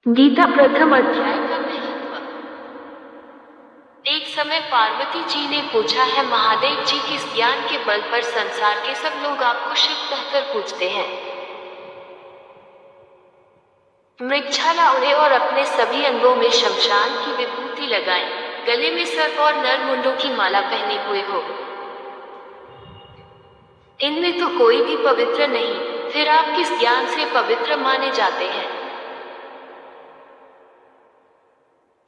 गीता प्रथम अध्याय का महत्व। एक समय पार्वती जी ने पूछा है, महादेव जी, किस ज्ञान के बल पर संसार के सब लोग आपको शिव कहकर पूछते हैं? मृगछाला उड़े और अपने सभी अंगों में शमशान की विभूति लगाएं, गले में सर्प और नर मुंडों की माला पहने हुए हो। इनमें तो कोई भी पवित्र नहीं, फिर आप किस ज्ञान से पवित्र माने जाते हैं?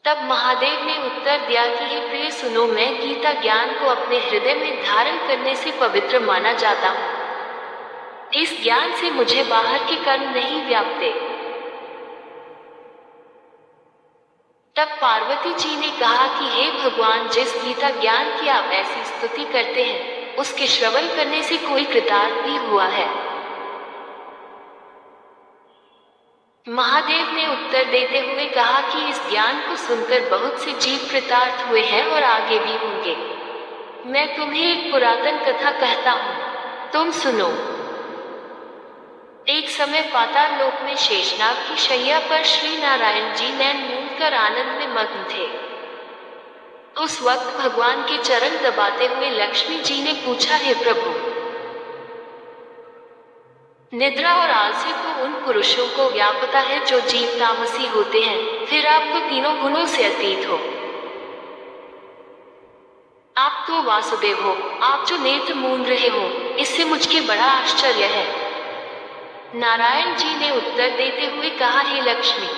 तब महादेव ने उत्तर दिया कि हे प्रिय, सुनो, मैं गीता ज्ञान को अपने हृदय में धारण करने से पवित्र माना जाता हूँ। इस ज्ञान से मुझे बाहर के कर्म नहीं व्यापते। तब पार्वती जी ने कहा कि हे भगवान, जिस गीता ज्ञान की आप ऐसी स्तुति करते हैं, उसके श्रवण करने से कोई कृतार्थ भी हुआ है? महादेव ने उत्तर देते हुए कहा कि इस ज्ञान को सुनकर बहुत से जीव कृतार्थ हुए हैं और आगे भी होंगे। मैं तुम्हें एक पुरातन कथा कहता हूँ, तुम सुनो। एक समय पाताल लोक में शेषनाग की शैया पर श्री नारायण जी नैन मूंद कर आनंद में मग्न थे। उस वक्त भगवान के चरण दबाते हुए लक्ष्मी जी ने पूछा, हे प्रभु, निद्रा और आलस्य तो उन पुरुषों को व्यापता है जो जीव तामसी होते हैं, फिर आप तो तीनों गुणों से अतीत हो। आप तो वासुदेव हो, आप जो नेत्र मूंद रहे हो, इससे मुझके बड़ा आश्चर्य है। नारायण जी ने उत्तर देते हुए कहा, हे लक्ष्मी,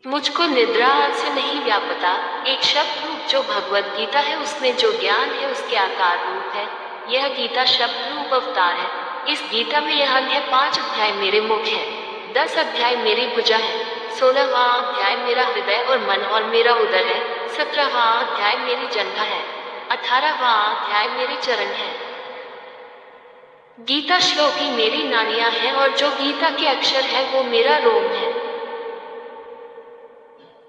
मुझको निद्रा आलस्य नहीं व्यापता। एक शब्द रूप जो भगवत गीता है, उसमें जो ज्ञान है उसके आकार रूप है। यह गीता शब्द रूप अवतार है। इस गीता में यह है 5 अध्याय मेरे मुख है, 10 अध्याय मेरी भुजा है, 16वां अध्याय मेरा हृदय और मन और मेरा उदर है, 17वां अध्याय मेरी जंघा है, 18वां अध्याय मेरे चरण है। गीता श्लोक ही मेरी नाड़ियां हैं और जो गीता के अक्षर है वो मेरा रोम है।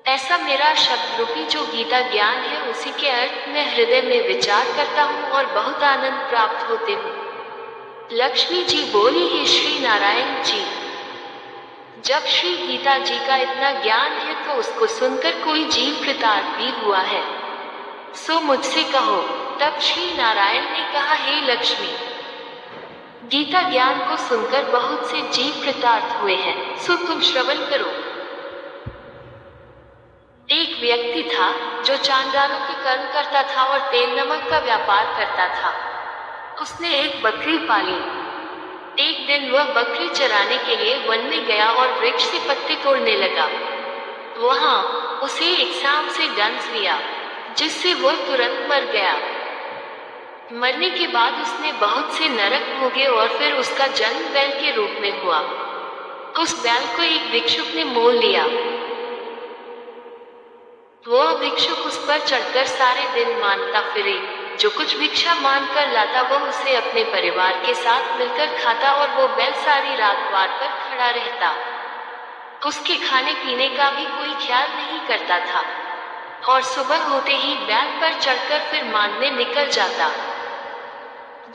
ऐसा मेरा शब्द रूपी जो गीता ज्ञान है, उसी के अर्थ में हृदय में विचार करता हूँ और बहुत आनंद प्राप्त होते हूँ। लक्ष्मी जी बोली, हे श्री नारायण जी, जब श्री गीता जी का इतना ज्ञान है तो उसको सुनकर कोई जीव कृतार्थ भी हुआ है, सो मुझसे कहो। तब श्री नारायण ने कहा, हे लक्ष्मी, गीता ज्ञान को सुनकर बहुत से जीव कृतार्थ हुए हैं, सो तुम श्रवण करो। एक व्यक्ति था जो चांडालों के कर्म करता था और तेल नमक का व्यापार करता था। उसने एक बकरी पाली। एक दिन वह बकरी चराने के लिए वन में गया और वृक्ष से पत्ते तोड़ने लगा। वहां उसे एक सांप से डंस लिया, जिससे वह तुरंत मर गया। मरने के बाद उसने बहुत से नरक भोगे और फिर उसका जन्म बैल के रूप में हुआ। उस बैल को एक भिक्षुक ने मोल लिया। वह भिक्षुक उस पर चढ़कर सारे दिन मांगता फिरे। जो कुछ भिक्षा मांग कर लाता वह उसे अपने परिवार के साथ मिलकर खाता और वो बैल सारी रात वार कर खड़ा रहता। उसके खाने पीने का भी कोई ख्याल नहीं करता था और सुबह होते ही बैल पर चढ़कर फिर मांगने निकल जाता।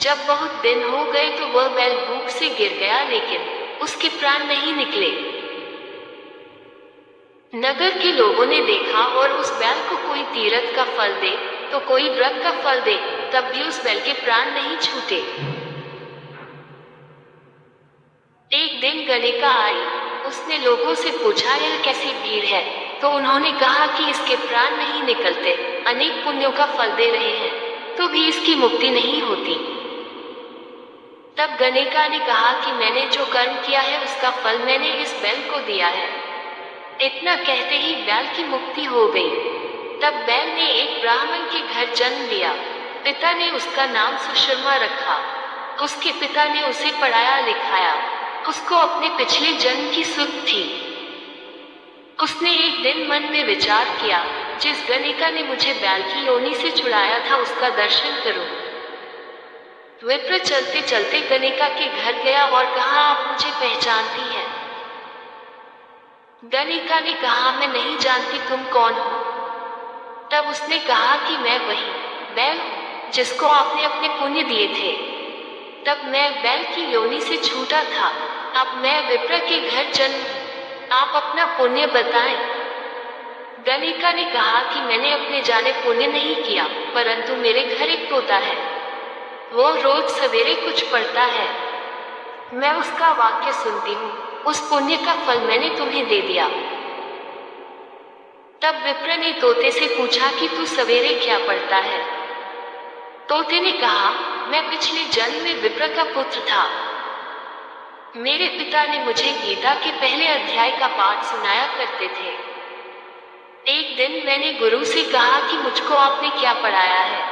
जब बहुत दिन हो गए तो वह बैल भूख से गिर गया, लेकिन उसके प्राण नहीं निकले। नगर के लोगों ने देखा और उस बैल को कोई तीर्थ का फल दे तो कोई नरक का फल दे, तब भी उस बैल के प्राण नहीं छूटे। एक दिन गणिका आई। उसने लोगों से पूछा, यह कैसी भीड़ है? तो उन्होंने कहा कि इसके प्राण नहीं निकलते, अनेक पुण्यों का फल दे रहे हैं तो भी इसकी मुक्ति नहीं होती। तब गणिका ने कहा कि मैंने जो कर्म किया है उसका फल मैंने इस बैल को दिया है। इतना कहते ही बैल की मुक्ति हो गई। तब बैल ने एक ब्राह्मण के घर जन्म लिया। पिता ने उसका नाम सुशर्मा रखा। उसके पिता ने उसे पढ़ाया लिखाया। उसको अपने पिछले जन्म की सुध थी। उसने एक दिन मन में विचार किया, जिस गणिका ने मुझे बैल की योनि से छुड़ाया था उसका दर्शन करूं। विप्र चलते चलते गणिका के घर गया और कहा, आप मुझे पहचानती हैं? गणिका ने कहा, मैं नहीं जानती, तुम कौन हो? तब उसने कहा कि मैं वही बैल हूँ जिसको आपने अपने पुण्य दिए थे। तब मैं बैल की योनि से छूटा था, अब मैं विप्र के घर जन्म। आप अपना पुण्य बताएं। गणिका ने कहा कि मैंने अपने जाने पुण्य नहीं किया, परंतु मेरे घर एक तोता है। वो रोज सवेरे कुछ पढ़ता है, मैं उसका वाक्य सुनती हूँ। उस पुण्य का फल मैंने तुम्हें दे दिया। तब विप्र ने तोते से पूछा कि तू सवेरे क्या पढ़ता है? तोते ने कहा, मैं पिछले जन्म में विप्र का पुत्र था। मेरे पिता ने मुझे गीता के पहले अध्याय का पाठ सुनाया करते थे। एक दिन मैंने गुरु से कहा कि मुझको आपने क्या पढ़ाया है।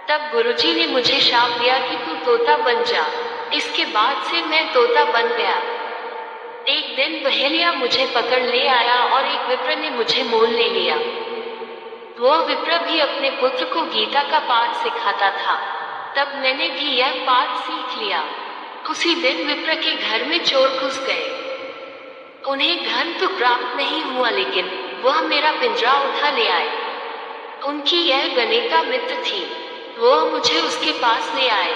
तब गुरुजी ने मुझे शाप दिया कि तू तोता बन जा। इसके बाद से मैं तोता बन गया। एक दिन बहेलिया मुझे पकड़ ले आया और एक विप्र ने मुझे मोल ले लिया। वो विप्र भी अपने पुत्र को गीता का पाठ सिखाता था। तब मैंने भी यह पाठ सीख लिया। उसी दिन विप्र के घर में चोर घुस गए। उन्हें धन तो प्राप्त नहीं हुआ, लेकिन वह मेरा पिंजरा उठा ले आए। उनकी यह गणिका मित्र थी। वो मुझे उसके पास ले आए।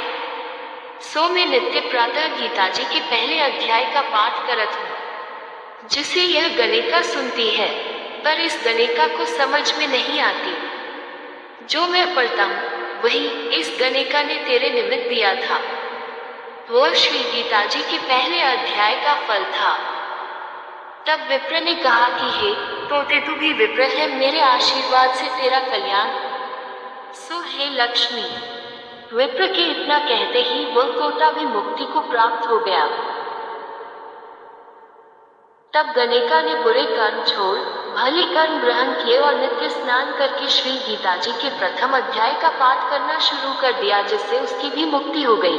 सो मैं नित्य प्रातः गीता जी के पहले अध्याय का पाठ करत हूँ, जिसे यह गणिका सुनती है, पर इस गणिका को समझ में नहीं आती। जो मैं पढ़ता हूँ वही इस गणिका ने तेरे निमित्त दिया था। वह श्री गीता जी के पहले अध्याय का फल था। तब विप्र ने कहा कि हे तोते, तू भी विप्र है, मेरे आशीर्वाद से तेरा कल्याण। सो हे लक्ष्मी। विप्र के इतना कहते ही वह तोता भी मुक्ति को प्राप्त हो गया। तब गणिका ने बुरे कर्म छोड़ भले कर्म ग्रहण किए और नित्य स्नान करके श्री गीता जी के प्रथम अध्याय का पाठ करना शुरू कर दिया, जिससे उसकी भी मुक्ति हो गई।